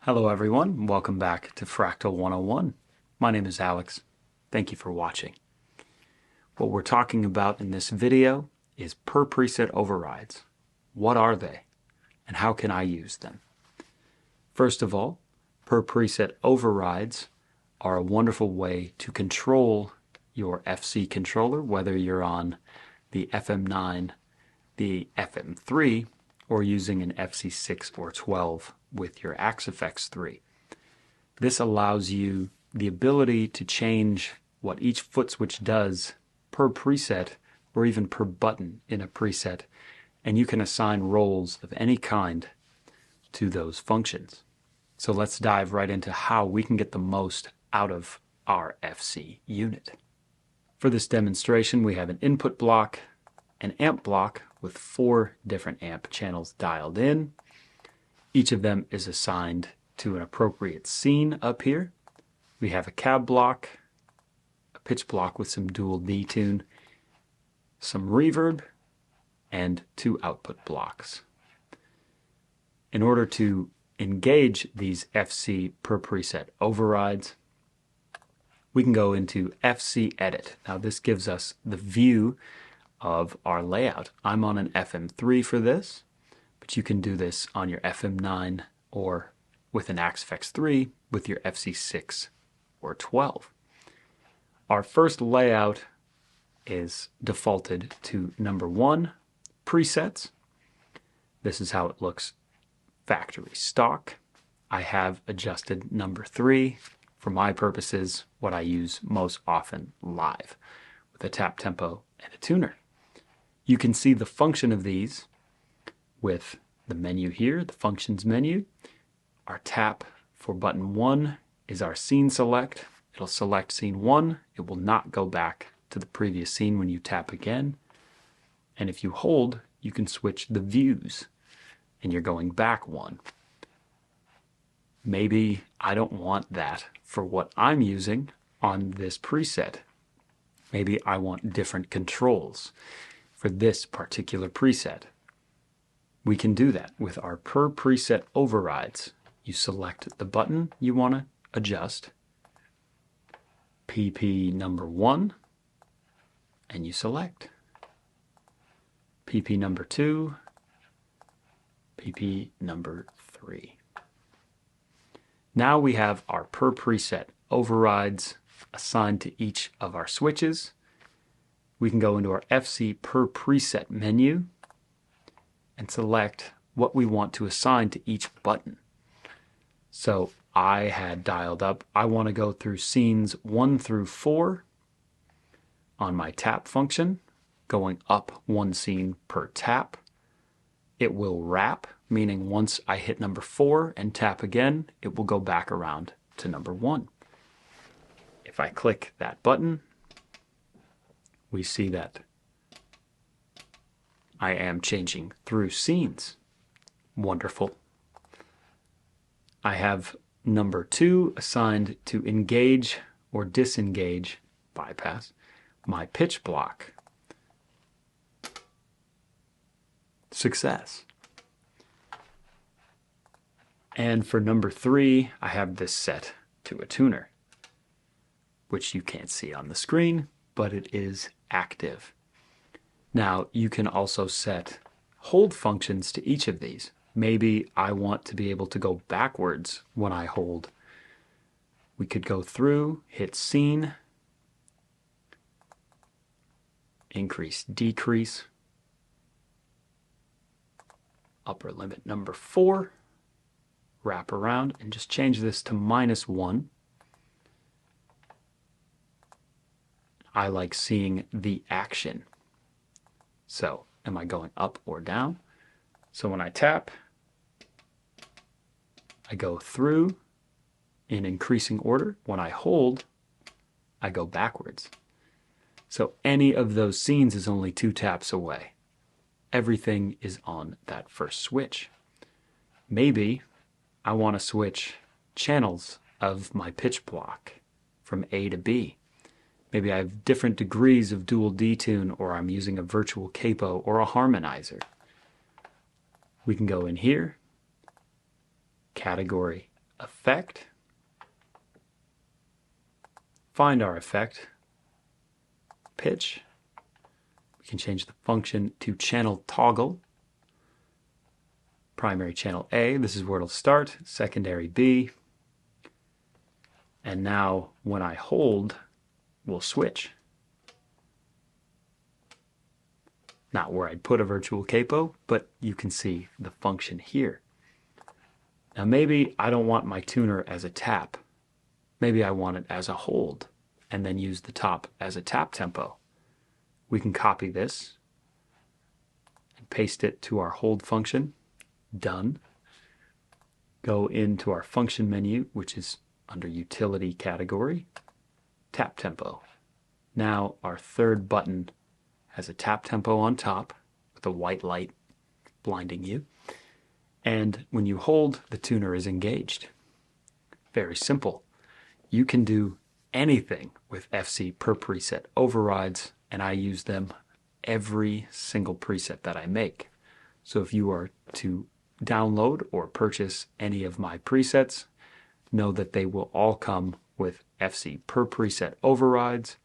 Hello everyone, welcome back to Fractal 101. My name is Alex. Thank you for watching. What we're talking about in this video is per preset overrides. What are they and how can I use them? First of all, per preset overrides are a wonderful way to control your FC controller, whether you're on the FM9, the FM3, or using an FC6 or 12 with your Axe-Fx 3. This allows you the ability to change what each foot switch does per preset or even per button in a preset, and you can assign roles of any kind to those functions. So let's dive right into how we can get the most out of our FC unit. For this demonstration, we have an input block, an amp block with 4 different amp channels dialed in. Each of them is assigned to an appropriate scene up here. We have a cab block, a pitch block with some dual detune, some reverb, and 2 output blocks. In order to engage these FC per preset overrides, we can go into FC Edit. Now this gives us the view of our layout. I'm on an FM3 for this, but you can do this on your FM9 or with an Axe-Fx 3 with your FC6 or 12. Our first layout is defaulted to number 1, presets. This is how it looks factory stock. I have adjusted number 3 for my purposes, what I use most often live with a tap tempo and a tuner. You can see the function of these with the menu here, the functions menu. Our tap for button 1 is our scene select. It'll select scene 1. It will not go back to the previous scene when you tap again. And if you hold, you can switch the views and you're going back 1. Maybe I don't want that for what I'm using on this preset. Maybe I want different controls for this particular preset. We can do that with our per preset overrides. You select the button you want to adjust, PP number 1, and you select PP number 2, PP number 3. Now we have our per preset overrides assigned to each of our switches. We can go into our FC per preset menu and select what we want to assign to each button. So I had dialed up, I want to go through scenes 1 through 4 on my tap function, going up 1 scene per tap. It will wrap, meaning once I hit number 4 and tap again, it will go back around to number 1. If I click that button, we see that I am changing through scenes. Wonderful. I have number 2 assigned to engage or disengage, bypass, my pitch block. Success. And for number 3, I have this set to a tuner, which you can't see on the screen, but it is active. Now you can also set hold functions to each of these. Maybe I want to be able to go backwards when I hold. We could go through, hit scene, increase, decrease, upper limit number 4, wrap around and just change this to -1. I like seeing the action. So, am I going up or down? So when I tap, I go through in increasing order. When I hold, I go backwards. So any of those scenes is only 2 taps away. Everything is on that first switch. Maybe I want to switch channels of my pitch block from A to B. Maybe I have different degrees of dual detune, or I'm using a virtual capo or a harmonizer. We can go in here, category Effect, find our effect, pitch. We can change the function to channel toggle. Primary channel A, this is where it'll start, secondary B, and now when I hold, we'll switch. Not where I'd put a virtual capo, but you can see the function here. Now maybe I don't want my tuner as a tap. Maybe I want it as a hold, and then use the top as a tap tempo. We can copy this and paste it to our hold function. Done. Go into our function menu, which is under utility category, tap tempo. Now our third button has a tap tempo on top with a white light blinding you. And when you hold, the tuner is engaged. Very simple. You can do anything with FC per preset overrides, and I use them every single preset that I make. So if you are to download or purchase any of my presets, know that they will all come with FC per preset overrides,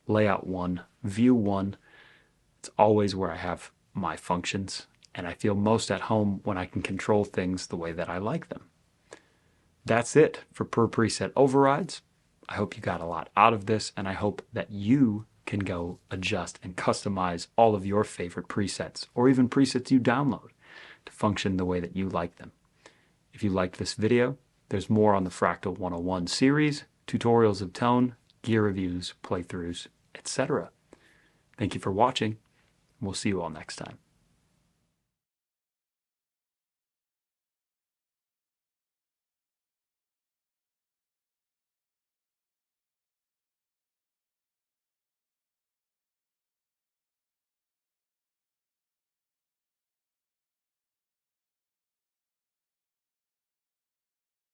layout 1, view 1. It's always where I have my functions, and I feel most at home when I can control things the way that I like them. That's it for per preset overrides. I hope you got a lot out of this, and I hope that you can go adjust and customize all of your favorite presets, or even presets you download, to function the way that you like them. If you liked this video, there's more on the Fractal 101 series, tutorials of tone, gear reviews, playthroughs, etc. Thank you for watching. We'll see you all next time.